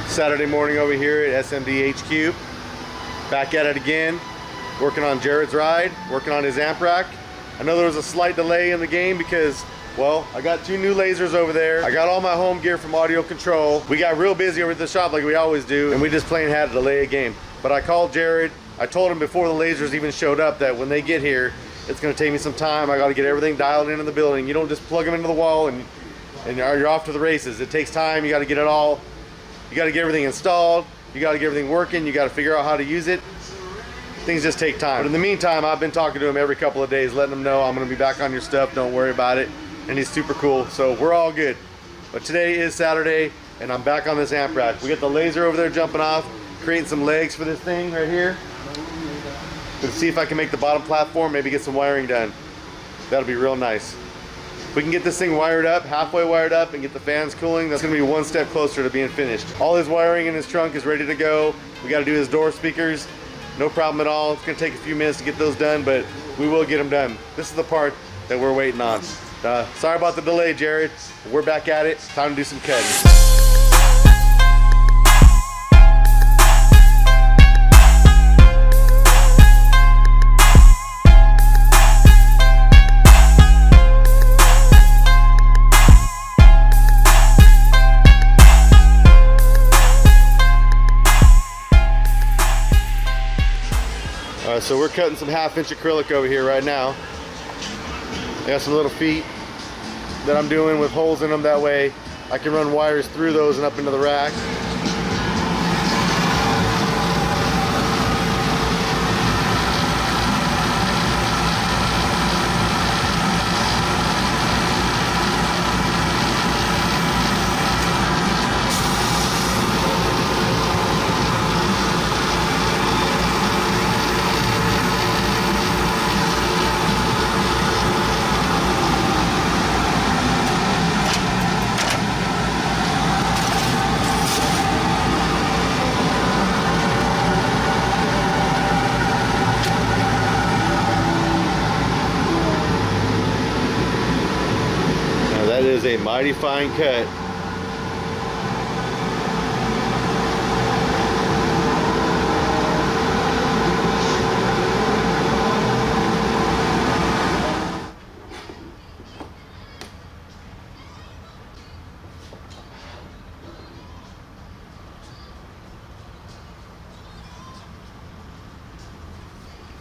Saturday morning over here at SMD HQ. Back at it again, working on Jared's ride, working on his amp rack. I know there was a slight delay in the game because, well, I got 2 new lasers over there. I got all my home gear from Audio Control. We got real busy over at the shop like we always do, and we just plain had to delay a game. But I called Jared. I told him before the lasers even showed up that when they get here, it's gonna take me some time. I gotta get everything dialed in the building. You don't just plug them into the wall and you're off to the races. It takes time. You gotta get it all, you gotta get everything installed. You gotta get everything working. You gotta figure out how to use it. Things just take time. But in the meantime, I've been talking to him every couple of days, letting him know I'm gonna be back on your stuff. Don't worry about it. And he's super cool, so we're all good. But today is Saturday, and I'm back on this amp rack. We got the laser over there jumping off, creating some legs for this thing right here. Let's see if I can make the bottom platform, maybe get some wiring done. That'll be real nice. If we can get this thing wired up, halfway wired up, and get the fans cooling, that's gonna be one step closer to being finished. All his wiring in his trunk is ready to go. We gotta do his door speakers. No problem at all. It's gonna take a few minutes to get those done, but we will get them done. This is the part that we're waiting on. Sorry about the delay, Jared. We're back at it. Time to do some cutting. Alright, so we're cutting some 1/2-inch acrylic over here right now. I got some little feet that I'm doing with holes in them, that way I can run wires through those and up into the rack. That is a mighty fine cut.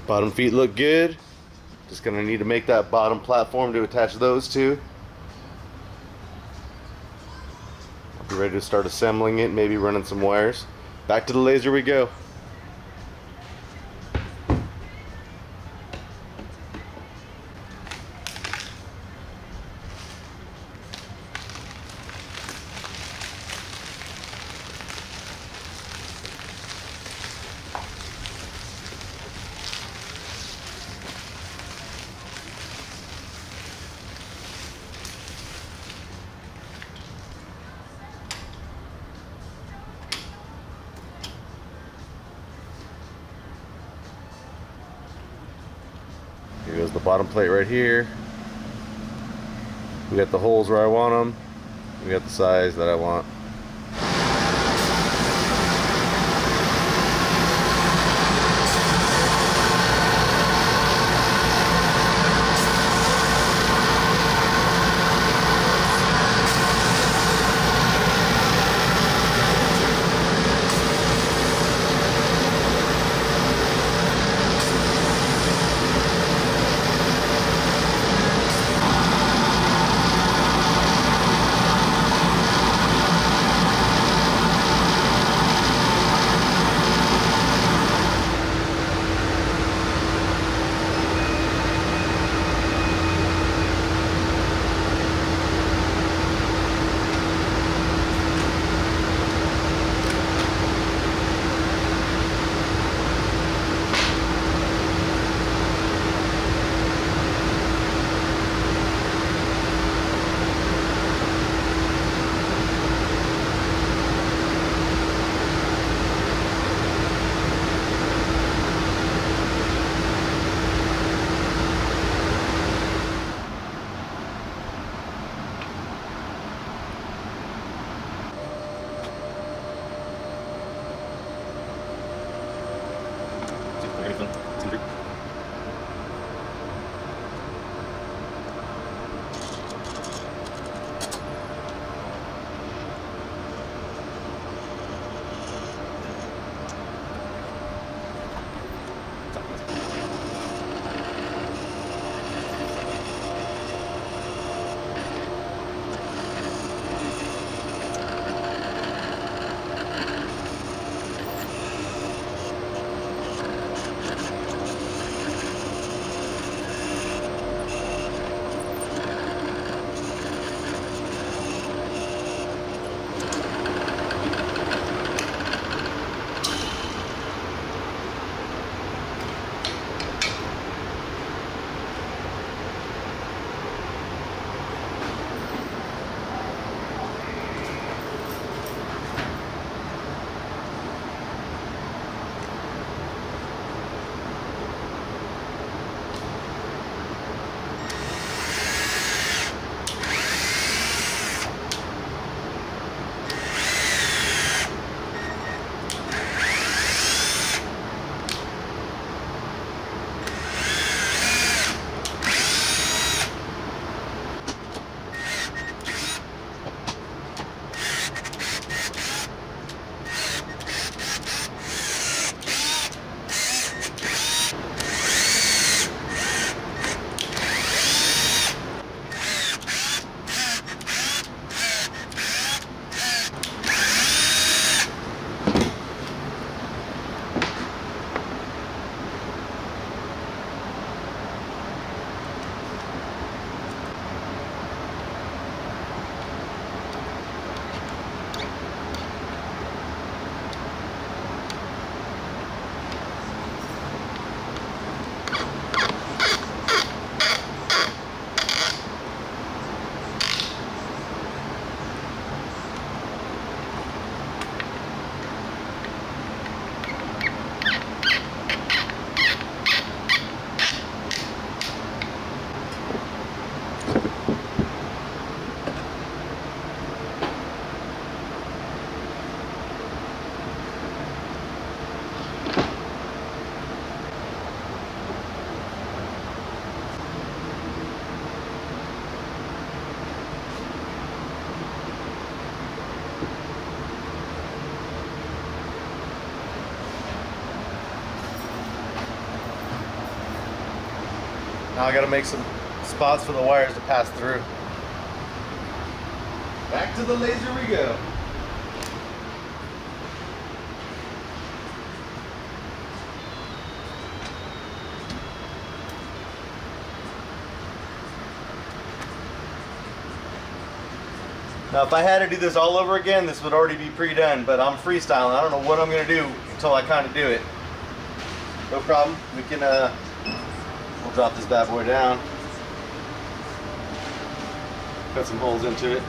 Bottom feet look good. Just gonna need to make that bottom platform to attach those to. Be ready to start assembling it, maybe running some wires. Back to the laser we go. Here goes the bottom plate right here. We got the holes where I want them. We got the size that I want. Now I gotta make some spots for the wires to pass through. Back to the laser we go. Now if I had to do this all over again, this would already be pre-done, but I'm freestyling. I don't know what I'm gonna do until I kind of do it. No problem, we can, we'll drop this bad boy down. Cut some holes into it.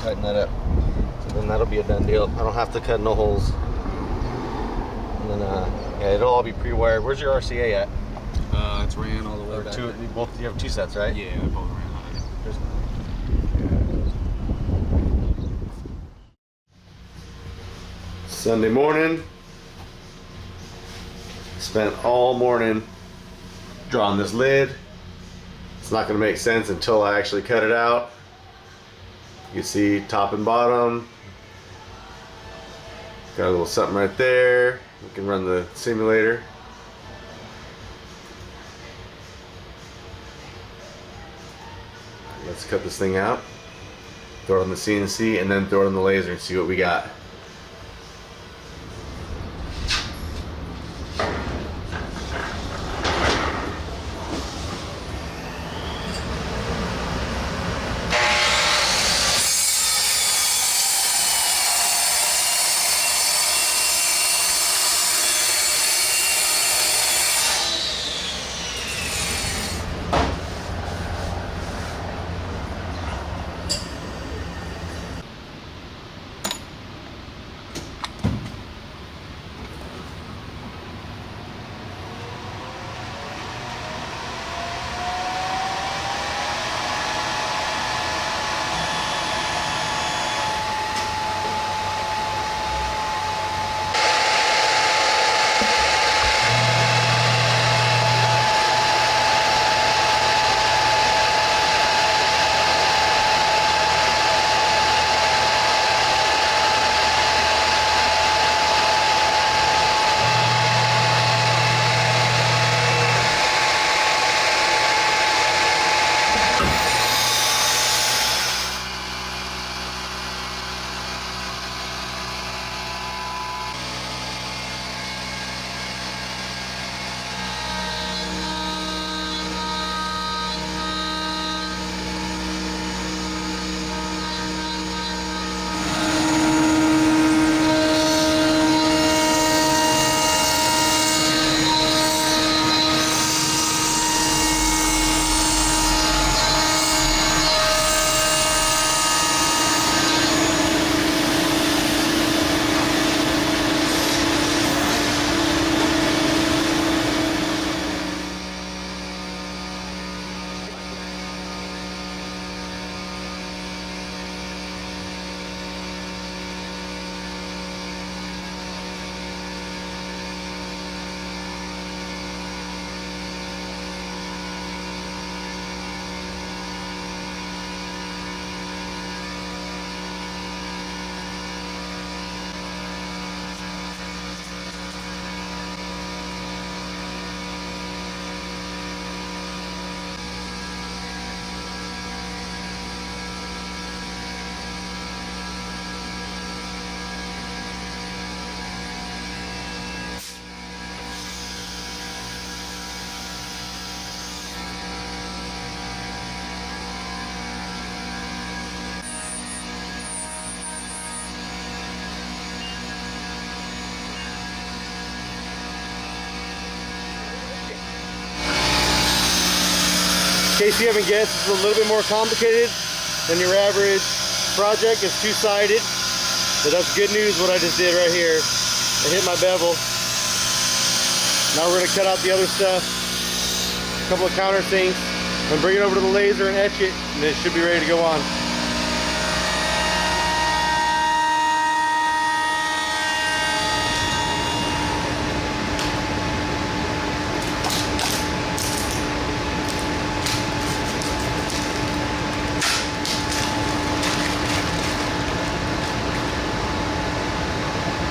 Tighten that up. So then that'll be a done deal. I don't have to cut no holes. And then yeah, it'll all be pre-wired. Where's your RCA at? It's ran all the way back. Both, you have two sets, right? Yeah, both ran high. Sunday morning. Spent all morning drawing this lid. It's not going to make sense until I actually cut it out. You can see top and bottom. Got a little something right there. We can run the simulator. Let's cut this thing out. Throw it on the CNC and then throw it on the laser and see what we got. In case you haven't guessed, it's a little bit more complicated than your average project. It's two-sided, but that's good news what I just did right here. I hit my bevel. Now we're gonna cut out the other stuff, a couple of countersinks, and bring it over to the laser and etch it, and it should be ready to go on.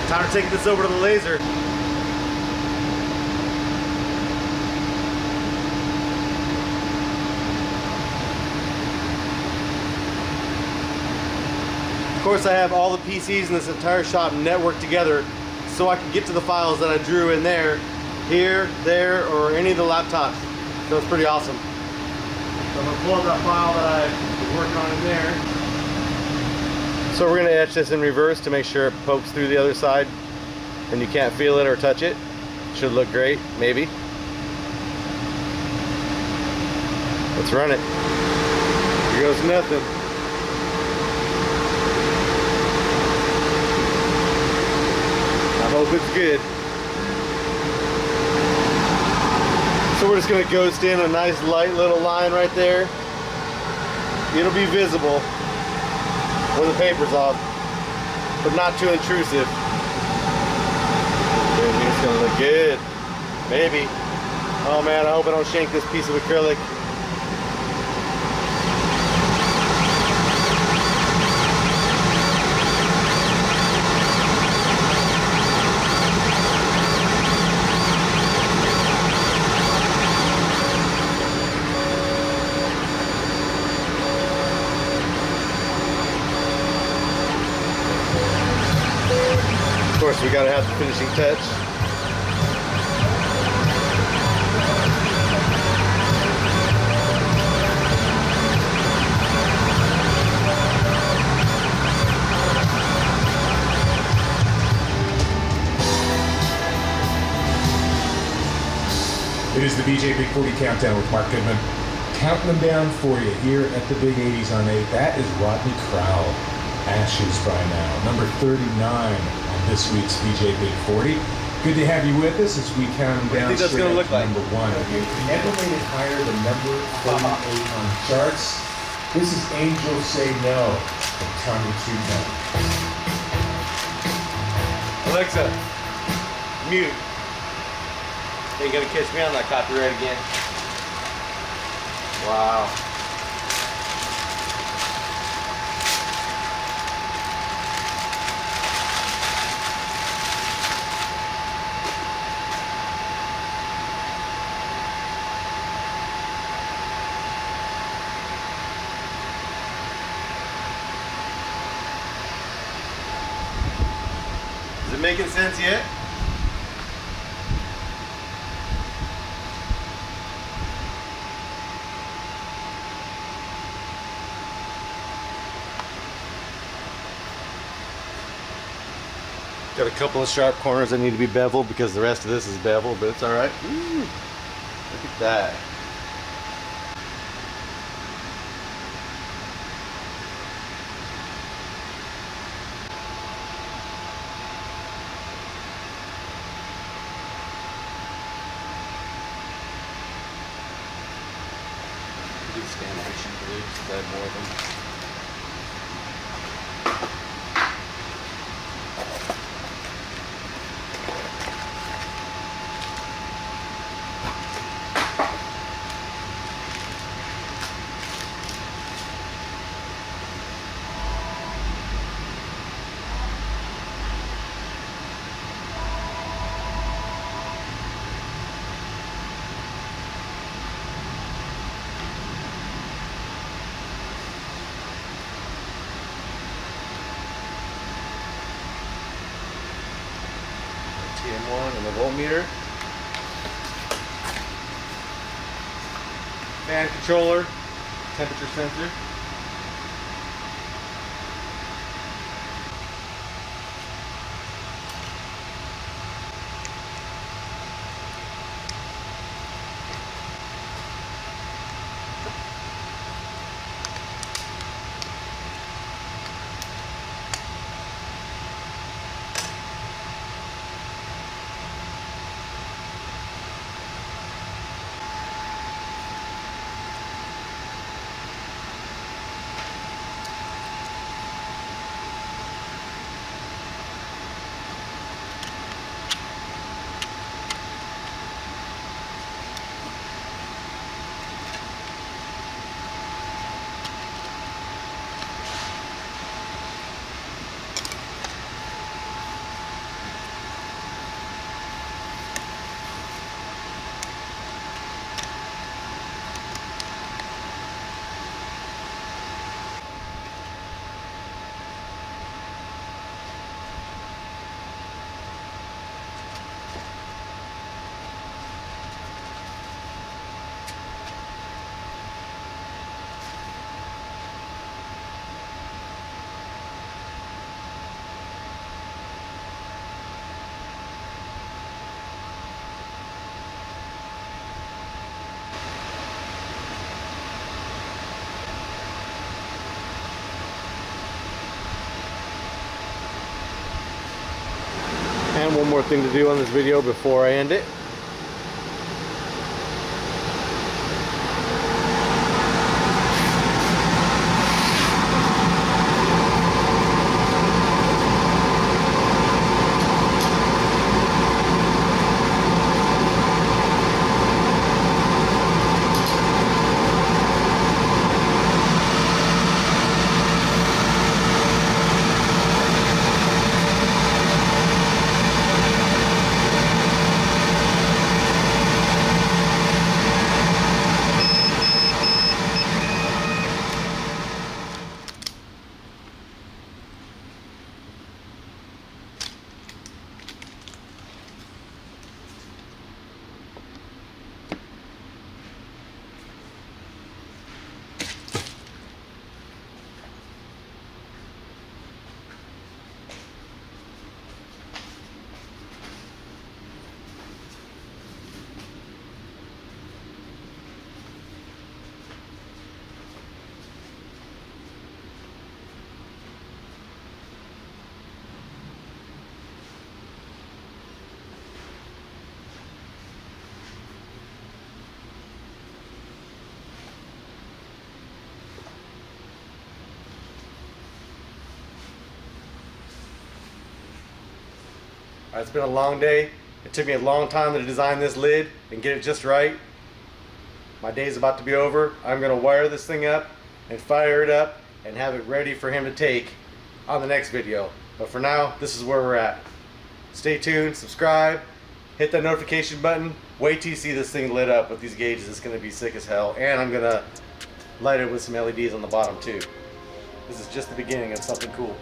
Time to take this over to the laser. Of course, I have all the PCs in this entire shop networked together so I can get to the files that I drew in there, here, there, or any of the laptops. So it's pretty awesome. So I'm gonna pull up that file that I was working on in there. So we're gonna etch this in reverse to make sure it pokes through the other side and you can't feel it or touch it. Should look great, maybe. Let's run it. Here goes nothing. I hope it's good. So we're just gonna ghost in a nice light little line right there. It'll be visible when the paper's off, but not too intrusive. It's gonna look good. Maybe. Oh man, I hope I don't shank this piece of acrylic. Of course, we gotta have the finishing touch. It is the BJ Big 40 Countdown with Mark Goodman. Counting them down for you here at the Big 80s on 8. That is Rodney Crowell. Ashes by Now. Number 39 on this week's BJ Big 40. Good to have you with us as we count them down. What do you think that's going to look like? Number 1. Never made it higher than number 38 on charts. This is Angel Say No from Tommy Tuno. Alexa, mute. Ain't gonna catch me on that copyright again. Wow. Is it making sense yet? Got a couple of sharp corners that need to be beveled because the rest of this is beveled, but it's all right. Ooh, look at that. Do scanlation groups, add more of them. TM1 and the voltmeter. Fan controller, temperature sensor. And one more thing to do on this video before I end it. All right, it's been a long day. It took me a long time to design this lid and get it just right. My day's about to be over. I'm gonna wire this thing up and fire it up and have it ready for him to take on the next video. But for now, this is where we're at. Stay tuned, subscribe, hit that notification button. Wait till you see this thing lit up with these gauges. It's gonna be sick as hell. And I'm gonna light it with some LEDs on the bottom too. This is just the beginning of something cool.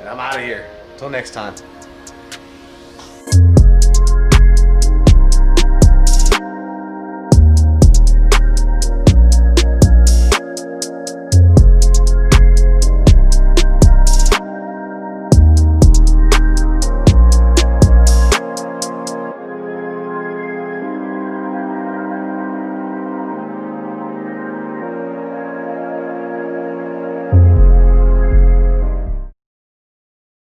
And I'm out of here. Till next time.